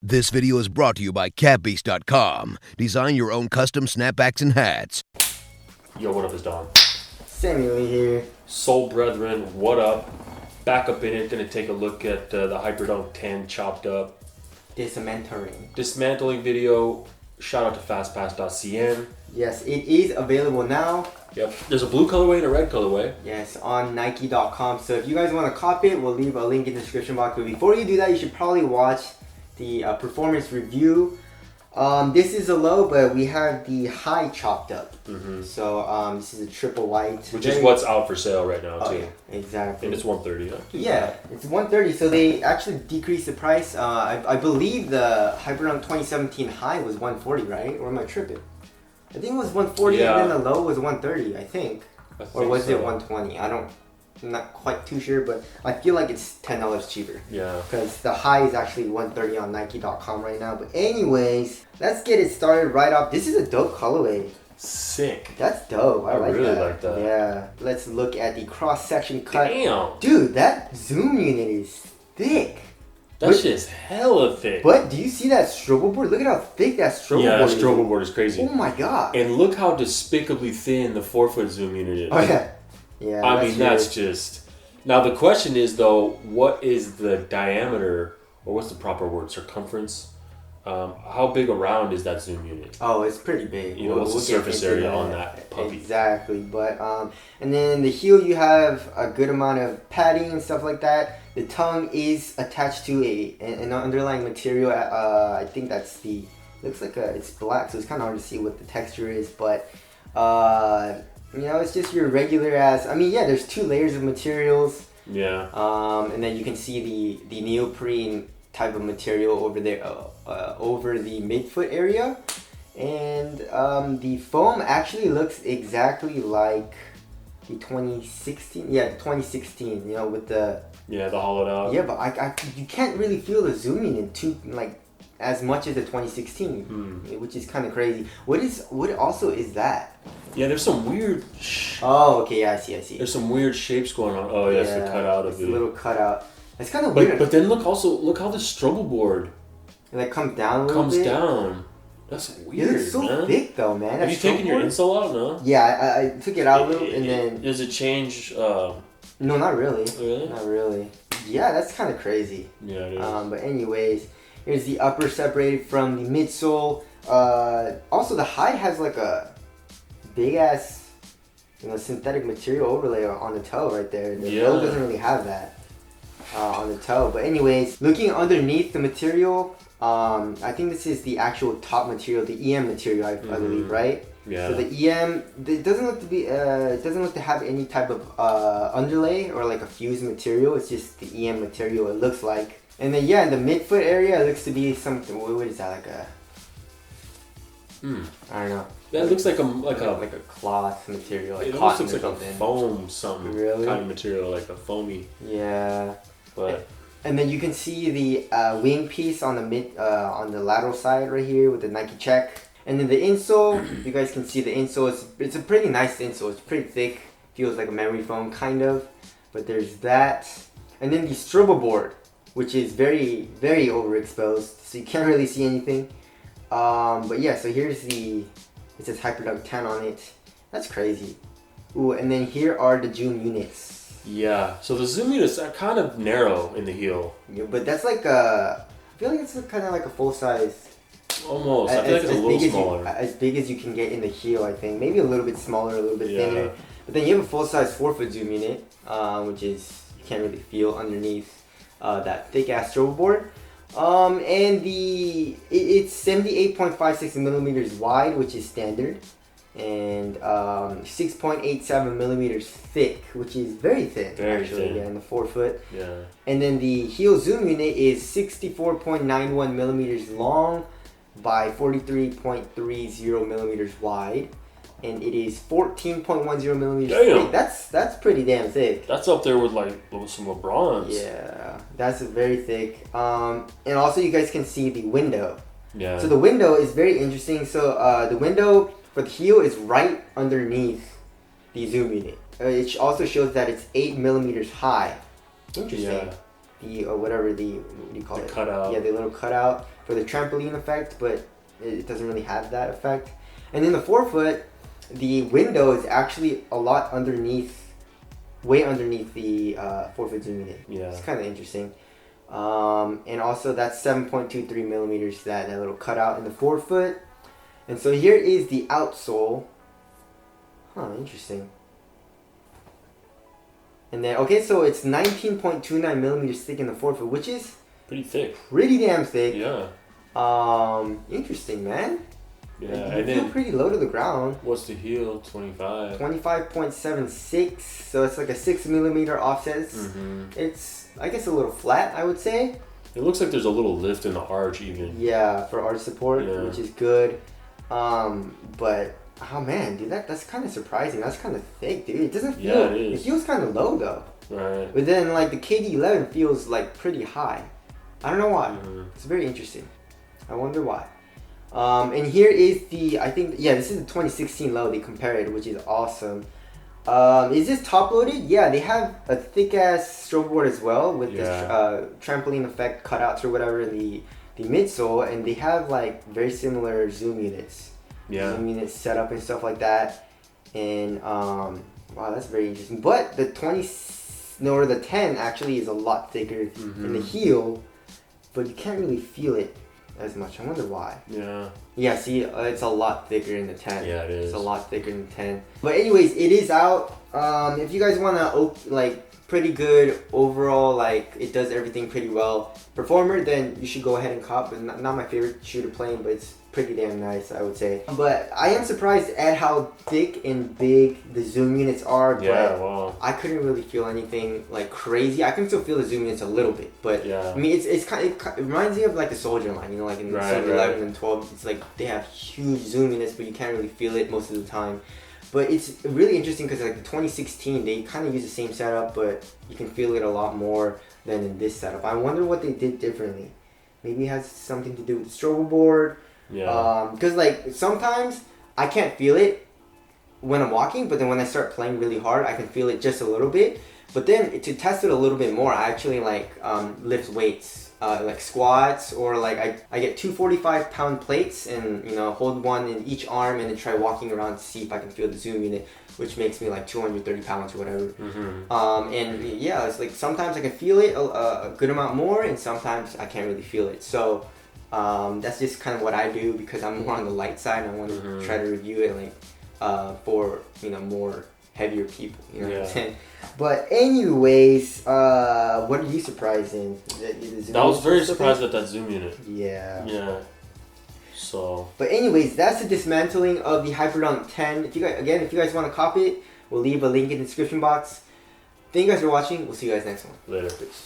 This video is brought to you by catbeast.com. Design your own custom snapbacks and hats. Yo, what up, is Don? Samuel here. Soul Brethren, what up? Back up in it, gonna take a look at the Hyperdunk 10 chopped up. Dismantling video. Shout out to fastpass.cn. Yes, it is available now. Yep, there's a blue colorway and a red colorway. Yes, on Nike.com. So if you guys want to copy it, we'll leave a link in the description box. But before you do that, you should probably watch the performance review. This is a low, but we have the high chopped up. So this is a triple white. Which is what's out for sale right now, too. Yeah, exactly. And it's $130. Yeah, it's $130. So they actually decreased the price. I believe the Hyperdunk 2017 high was $140, right? Or am I tripping? I think it was $140 and then the low was $130, I think. Or was it $120? I'm not quite too sure, but I feel like it's $10 cheaper. Yeah. Because the high is actually $130 on Nike.com right now. But anyways, let's get it started right off. This is a dope colorway. Sick. That's dope. I really like that. Yeah. Let's look at the cross-section cut. Damn. Dude, that zoom unit is thick. That shit is hella thick. But do you see that strobo board? Look at how thick that strobo board is. Yeah, that strobo board is crazy. Oh my god. And look how despicably thin the 4-foot zoom unit is. Oh yeah. Yeah. I mean, that's just... Now, the question is, though, what is the diameter, or what's the proper word, circumference? How big around is that zoom unit? Oh, it's pretty big. You know, what's the surface area on that puppy? Exactly. But, and then the heel, you have a good amount of padding and stuff like that. The tongue is attached to an underlying material. I think that's the... Looks like it's black, so it's kind of hard to see what the texture is, but... you know, it's just your regular ass. I mean, yeah, there's 2 layers of materials. Yeah. And then you can see the neoprene type of material over there, over the midfoot area, and the foam actually looks exactly like the 2016. Yeah, the 2016. You know, with the the hollowed out. Yeah, but you can't really feel the zooming in too as much as the 2016, which is kind of crazy. What also is that? Yeah, there's some weird... Oh, okay, yeah, I see. There's some weird shapes going on. Oh, yeah, it's the cutout of it. It's a little cutout. It's kind of weird. But then look how the strobo board... It comes down a little bit. Comes down. That's weird, it's so thick, though, man. Have you taken your insole out, no? Yeah, I took it out a little, and then... Does it change... No, not really. Really? Not really. Yeah, that's kind of crazy. Yeah, it is. But anyways, here's the upper separated from the midsole. Also, the high has like a big ass, synthetic material overlay on the toe right there. The low doesn't really have that on the toe. But anyways, looking underneath the material, I think this is the actual top material, the EM material, I believe, right? Yeah. So the EM, it doesn't look to be, it doesn't look to have any type of underlay or like a fused material. It's just the EM material. It looks like. And then in the midfoot area, it looks to be something. What is that, like a? I don't know. That looks like a cloth material, like it cotton looks like or something. A foam something. Really? Kind of material, like a foamy. Yeah. But. And then you can see the wing piece on the on the lateral side right here with the Nike check. And then the insole, you guys can see the insole. It's a pretty nice insole. It's pretty thick. Feels like a memory foam kind of. But there's that. And then the strobo board, which is very, very overexposed, so you can't really see anything. But yeah, so here's it says Hyperdunk 10 on it. That's crazy. Ooh, and then here are the zoom units. Yeah, so the zoom units are kind of narrow in the heel. Yeah, but that's like I feel like it's kind of like a full size. Almost. I feel like it's a little smaller. As big as you can get in the heel, I think. Maybe a little bit smaller, a little bit thinner. But then you have a full size 4-foot zoom unit, which is you can't really feel underneath that thick ass strobo board. And it's 78.56 millimeters wide, which is standard, and 6.87 millimeters thick, which is very thin. Very thin. Yeah, in the 4-foot. Yeah. And then the heel zoom unit is 64.91 millimeters long by 43.30 millimeters wide, and it is 14.10 millimeters thick. That's pretty damn thick. That's up there with some LeBrons. Yeah, that's very thick. And also you guys can see the window. Yeah. So the window is very interesting. So the window for the heel is right underneath the zoom unit. It also shows that it's 8 millimeters high. Interesting. Yeah. What do you call it? Cutout. Yeah, the little cutout. for the trampoline effect, but it doesn't really have that effect. And in the forefoot, the window is actually a lot underneath, way underneath the forefoot zoom unit. Yeah. It's kind of interesting. And also that's 7.23 millimeters, that little cutout in the forefoot. And so here is the outsole. Huh, interesting. And then, okay, so it's 19.29 millimeters thick in the forefoot, which is pretty thick. Pretty damn thick. Yeah. Interesting, man. Yeah, you and feel then pretty low to the ground. What's the heel? 25. 25.76, so it's like a 6 millimeter offset. It's, I guess, a little flat, I would say. It looks like there's a little lift in the arch even. Yeah, for arch support, Yeah. which is good. But oh man, dude, that's kind of surprising. That's kind of thick, dude. It doesn't feel. Yeah, it is. It feels kind of low though. Right. But then like the KD11 feels like pretty high. I don't know why. It's very interesting. I wonder why. And here is the, I think, yeah, this is the 2016 low. They compared, which is awesome. Is this top loaded? Yeah, they have a thick ass strobe board as well with this trampoline effect cutouts or whatever in the midsole, and they have like very similar zoom units. Yeah. Zoom units set up and stuff like that. And wow, that's very interesting. But the 10 actually is a lot thicker in the heel, but you can't really feel it as much. I wonder why. Yeah. Yeah, see, it's a lot thicker in the 10. Yeah, it is. It's a lot thicker in the 10. But anyways, it is out. If you guys want to, like, pretty good overall, like, it does everything pretty well performer, then you should go ahead and cop. It's not my favorite shooter plane, but it's pretty damn nice, I would say. But I am surprised at how thick and big the zoom units are. Yeah, but wow. I couldn't really feel anything like crazy. I can still feel the zoom units a little bit, but yeah. I mean, it reminds me of like the Soldier line, you know, like in Sony 11 and 12. It's like they have huge zoom units, but you can't really feel it most of the time. But it's really interesting because like the 2016, they kind of use the same setup, but you can feel it a lot more than in this setup. I wonder what they did differently. Maybe it has something to do with the strobe board. Yeah. Because like sometimes I can't feel it when I'm walking, but then when I start playing really hard, I can feel it just a little bit. But then to test it a little bit more, I actually like lift weights, like squats, or like I get 2 45-pound plates and, you know, hold one in each arm and then try walking around to see if I can feel the zoom unit, which makes me like 230 pounds or whatever. And yeah, it's like sometimes I can feel it a good amount more, and sometimes I can't really feel it. So that's just kind of what I do because I'm more on the light side and I want to try to review it like for, you know, more heavier people, you know what I'm saying? But anyways, what are you surprised in? I was very surprised at that zoom unit. Yeah. Yeah. So. But anyways, that's the dismantling of the Hyperdunk 10. If you guys want to copy it, we'll leave a link in the description box. Thank you guys for watching. We'll see you guys next one. Later. Peace.